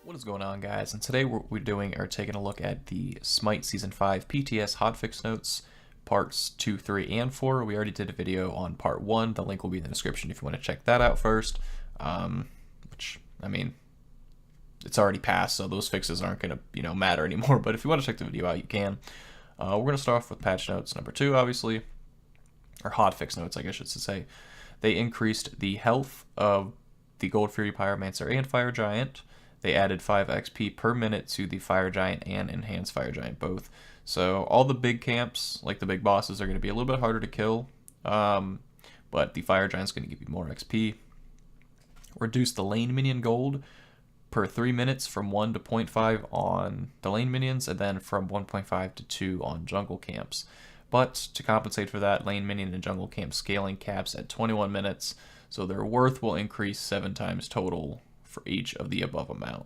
What is going on, guys? And today what we're doing are taking a look at the Smite Season 5 PTS Hotfix notes, parts 2, 3, and 4. We already did a video on part 1. The link will be in the description if you want to check that out first. Which, I mean, it's already passed, so those fixes aren't going to, matter anymore. But if you want to check the video out, you can. We're going to start off with patch notes number 2, obviously. Or hotfix notes, I guess I should say. They increased the health of the Gold Fury Pyromancer and Fire Giant. They added 5 XP per minute to the Fire Giant and Enhanced Fire Giant both. So all the big camps, like the big bosses, are going to be a little bit harder to kill. But the Fire Giant's going to give you more XP. Reduce the lane minion gold per 3 minutes from 1 to 0.5 on the lane minions, and then from 1.5 to 2 on jungle camps. But to compensate for that, lane minion and jungle camp scaling caps at 21 minutes, so their worth will increase 7 times total for each of the above amount.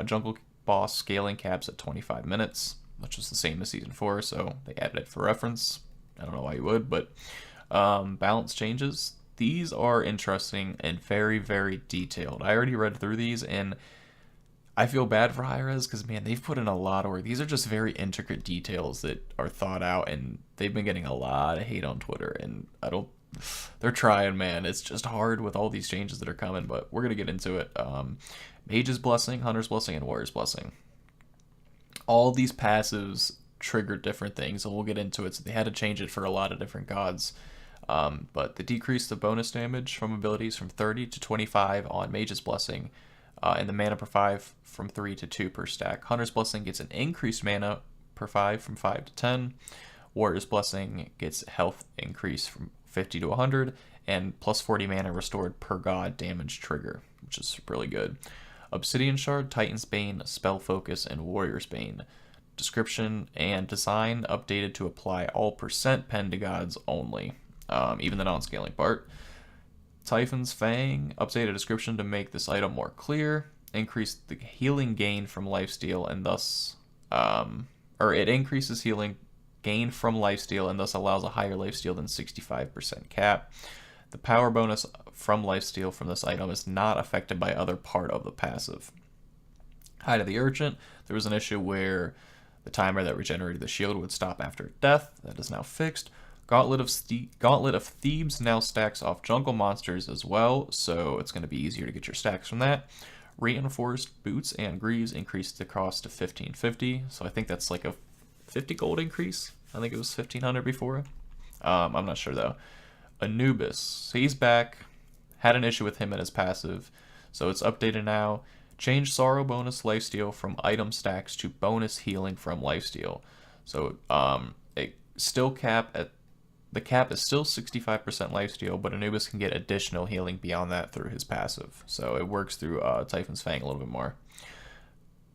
Jungle boss scaling caps at 25 minutes, which is the same as Season 4, so they added it for reference. I don't know why you would, but balance changes. These are interesting and very, very detailed. I already read through these, and I feel bad for Hi-Rez because, man, they've put in a lot of work. These are just very intricate details that are thought out, and they've been getting a lot of hate on Twitter, and they're trying, man. It's just hard with all these changes that are coming, but we're going to get into it. Mage's Blessing, Hunter's Blessing, and Warrior's Blessing. All these passives trigger different things, and we'll get into it. So they had to change it for a lot of different gods. But they decreased the bonus damage from abilities from 30 to 25 on Mage's Blessing, and the mana per 5 from 3 to 2 per stack. Hunter's Blessing gets an increased mana per 5 from 5 to 10. Warrior's Blessing gets health increase from 50 to 100, and plus 40 mana restored per god damage trigger, which is really good. Obsidian Shard, Titan's Bane, Spell Focus, and Warrior's Bane. Description and design updated to apply all percent pen to gods only, even the non-scaling part. Typhon's Fang, updated description to make this item more clear. Increased the healing gain from lifesteal, and thus, it increases healing gain from lifesteal and thus allows a higher lifesteal than 65% cap. The power bonus from lifesteal from this item is not affected by other part of the passive. Hide of the Urgent, there was an issue where the timer that regenerated the shield would stop after death. That is now fixed. Gauntlet of Thebes now stacks off jungle monsters as well, so it's going to be easier to get your stacks from that. Reinforced Boots and Greaves increased the cost to 1550, so I think that's like a 50 gold increase. I think it was 1500 before. I'm not sure though. Anubis, so he's back. Had an issue with him and his passive, so it's updated now. Change Sorrow bonus lifesteal from item stacks to bonus healing from lifesteal. So it still the cap is still 65% lifesteal, but Anubis can get additional healing beyond that through his passive. So it works through Typhon's Fang a little bit more.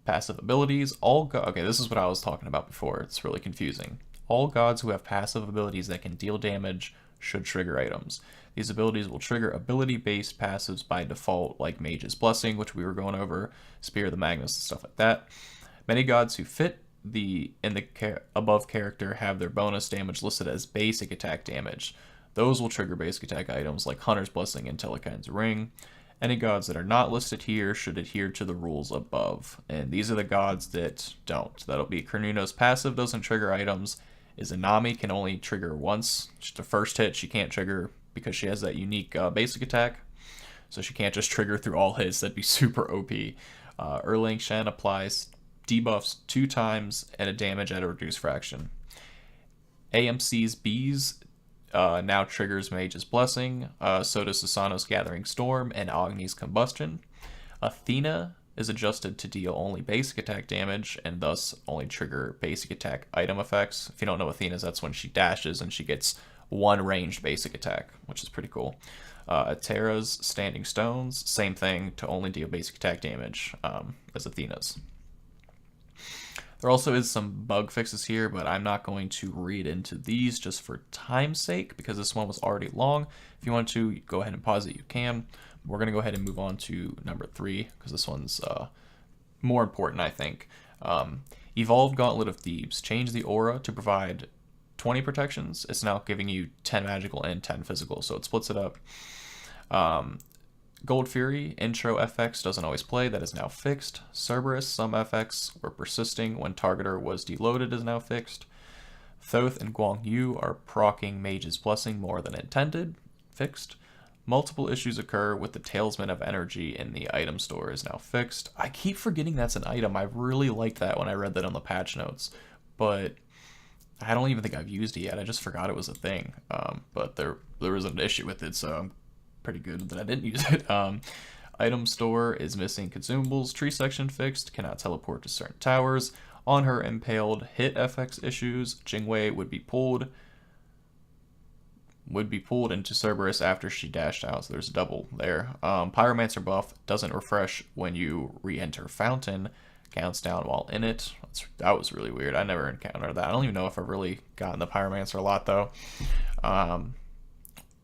Passive abilities, okay, this is what I was talking about before. It's really confusing. All gods who have passive abilities that can deal damage should trigger items. These abilities will trigger ability-based passives by default, like Mage's Blessing, which we were going over, Spear of the Magnus, and stuff like that. Many gods who fit in the above character have their bonus damage listed as basic attack damage. Those will trigger basic attack items like Hunter's Blessing and Telekind's Ring. Any gods that are not listed here should adhere to the rules above. And these are the gods that don't. That'll be Cornuno's passive doesn't trigger items. Izanami can only trigger once. Just the first hit she can't trigger because she has that unique basic attack. So she can't just trigger through all hits. That'd be super OP. Erlang Shen applies debuffs 2 times and a damage at a reduced fraction. AMC's Bees now triggers Mage's Blessing, so does Susano's Gathering Storm and Agni's Combustion. Athena is adjusted to deal only basic attack damage and thus only trigger basic attack item effects. If you don't know Athena's, that's when she dashes and she gets 1 ranged basic attack, which is pretty cool. Atera's Standing Stones, same thing, to only deal basic attack damage as Athena's. There also is some bug fixes here, but I'm not going to read into these just for time's sake because this one was already long. If you want to go ahead and pause it, you can. We're going to go ahead and move on to number 3 because this one's more important, I think. Evolved Gauntlet of Thebes. Change the aura to provide 20 protections. It's now giving you 10 magical and 10 physical, so it splits it up. Gold Fury, intro FX doesn't always play, that is now fixed. Cerberus, some FX were persisting when Targeter was deloaded, is now fixed. Thoth and Guang Yu are proccing Mage's Blessing more than intended, fixed. Multiple issues occur with the Talisman of Energy in the item store, is now fixed. I keep forgetting that's an item. I really liked that when I read that on the patch notes, but I don't even think I've used it yet. I just forgot it was a thing. But there was an issue with it, so I'm pretty good that I didn't use it. Item store is missing consumables. Tree section fixed. Cannot teleport to certain towers. On her impaled hit FX issues. Jingwei would be pulled into Cerberus after she dashed out, so there's a double there. Pyromancer buff doesn't refresh when you re-enter Fountain. Counts down while in it. That was really weird. I never encountered that. I don't even know if I've really gotten the Pyromancer a lot, though.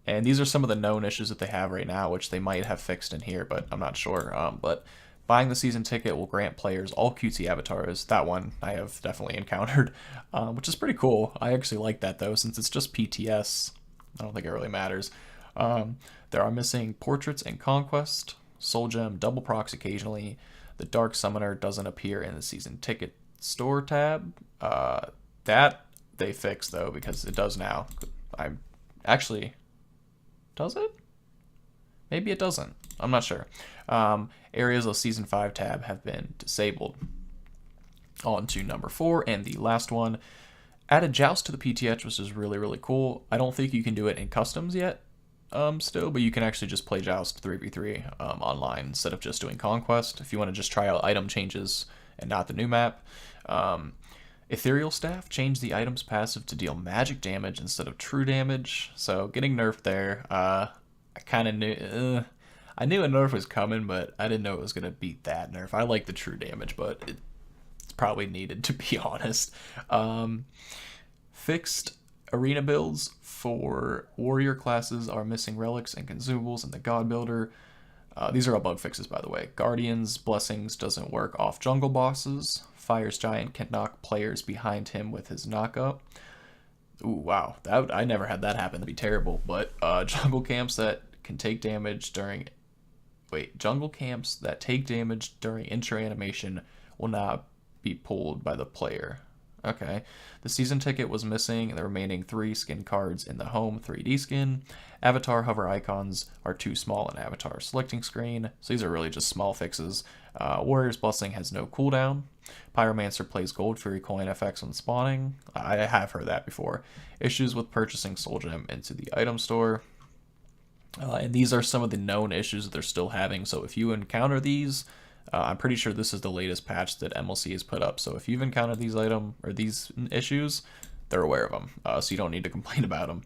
And these are some of the known issues that they have right now, which they might have fixed in here, but I'm not sure. But buying the season ticket will grant players all QT avatars. That one I have definitely encountered, which is pretty cool. I actually like that, though, since it's just PTS. I don't think it really matters. There are missing Portraits and Conquest. Soul Gem double procs occasionally. The Dark Summoner doesn't appear in the season ticket store tab. That they fixed, though, because it does now. Does it? Maybe it doesn't. I'm not sure. Areas of Season 5 tab have been disabled. On to number 4, and the last one. Added Joust to the PTS, which is really, really cool. I don't think you can do it in customs yet, still, but you can actually just play Joust 3v3 online instead of just doing Conquest if you want to just try out item changes and not the new map. Ethereal Staff changed the item's passive to deal magic damage instead of true damage, so getting nerfed there. I kind of knew... I knew a nerf was coming, but I didn't know it was going to beat that nerf. I like the true damage, but it's probably needed, to be honest. Fixed arena builds for warrior classes are missing relics and consumables in the God Builder. These are all bug fixes, by the way. Guardian's Blessings doesn't work off jungle bosses. Fire's Giant can knock players behind him with his knockup. Ooh, wow. I never had that happen. That'd be terrible. But jungle camps that can take damage during... jungle camps that take damage during intro animation will not be pulled by the player. Okay. The season ticket was missing the remaining 3 skin cards in the home 3D skin. Avatar hover icons are too small in avatar selecting screen, so these are really just small fixes. Warrior's Blessing has no cooldown. Pyromancer plays Gold Fury coin FX when spawning. I have heard that before. Issues with purchasing Soul Gem into the item store. And these are some of the known issues that they're still having, so if you encounter these, I'm pretty sure this is the latest patch that MLC has put up, so if you've encountered these issues, they're aware of them, so you don't need to complain about them.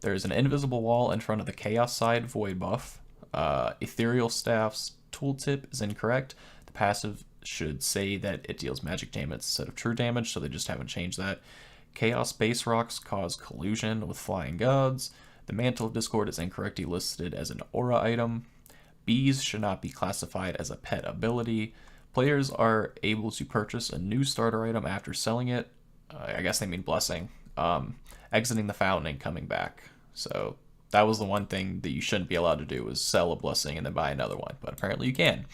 There's an invisible wall in front of the Chaos side Void buff. Ethereal Staff's tooltip is incorrect. The passive should say that it deals magic damage instead of true damage, so they just haven't changed that. Chaos base rocks cause collusion with flying gods. The Mantle of Discord is incorrectly listed as an aura item. Bees should not be classified as a pet ability. Players are able to purchase a new starter item after selling it. I guess they mean blessing. Exiting the fountain and coming back. So that was the one thing that you shouldn't be allowed to do, was sell a blessing and then buy another one. But apparently you can.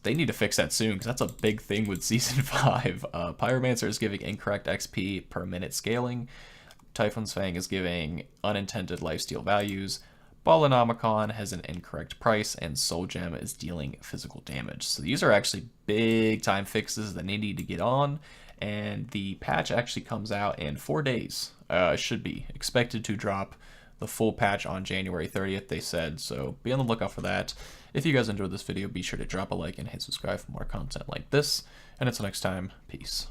They need to fix that soon, because that's a big thing with Season 5. Pyromancer is giving incorrect XP per minute scaling. Typhoon's Fang is giving unintended lifesteal values. Balanomicon has an incorrect price, and Soul Gem is dealing physical damage. So these are actually big time fixes that they need to get on, and the patch actually comes out in 4 days. Should be expected to drop the full patch on January 30th, they said, so be on the lookout for that. If you guys enjoyed this video, be sure to drop a like and hit subscribe for more content like this, and until next time, peace.